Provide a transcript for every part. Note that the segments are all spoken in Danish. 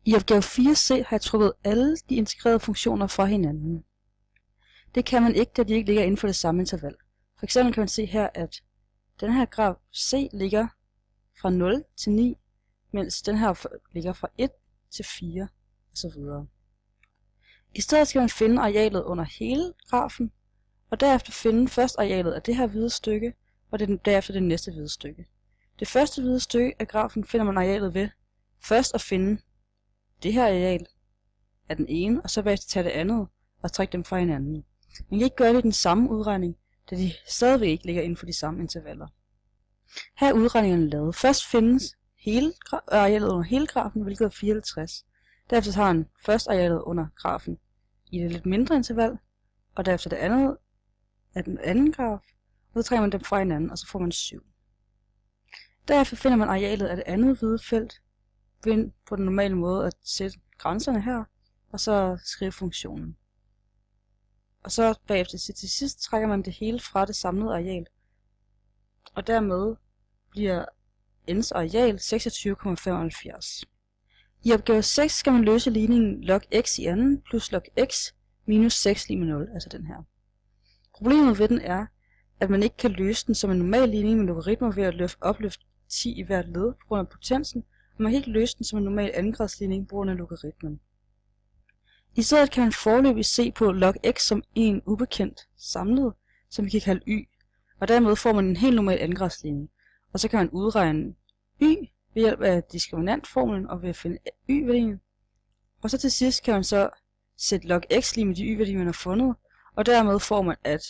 I opgave 4c har jeg trukket alle de integrerede funktioner fra hinanden. Det kan man ikke, da de ikke ligger inden for det samme interval. For eksempel kan man se her, at den her graf C ligger fra 0 til 9, mens den her ligger fra 1 til 4 osv. I stedet skal man finde arealet under hele grafen, og derefter finde først arealet af det her hvide stykke, og derefter det næste hvide stykke. Det første hvide stykke af grafen finder man arealet ved først at finde det her areal af den ene, og så bagefter tage det andet og trække dem fra hinanden. Man kan ikke gøre det i den samme udregning, da de stadigvæk ikke ligger inden for de samme intervaller. Her er udregningerne lavet. Først findes arealet under hele grafen, hvilket er 54. Derefter tager man først arealet under grafen i det lidt mindre interval, og derefter det andet af den anden graf, og så trækker man dem fra hinanden, og så får man 7. Derefter finder man arealet af det andet hvide felt ved på den normale måde at sætte grænserne her, og så skrive funktionen. Og så bagefter til sidst trækker man det hele fra det samlede areal, og dermed bliver n's areal 26,75. I opgave 6 skal man løse ligningen log x i anden plus log x minus 6 lig med 0, altså den her. Problemet ved den er, at man ikke kan løse den som en normal ligning med logaritmer ved at opløfte 10 i hvert led på grund af potensen, og man kan ikke løse den som en normal andengradsligning på grund af logaritmen. I stedet kan man foreløbig se på log x som en ubekendt samlet, som vi kan kalde y, og dermed får man en helt normal andengradsligning. Og så kan man udregne y ved hjælp af diskriminantformlen og ved at finde y-værdien. Og så til sidst kan man så sætte log x lige med de y-værdier, man har fundet, og dermed får man, at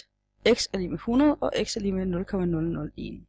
x er lige med 100 og x er lige med 0,001.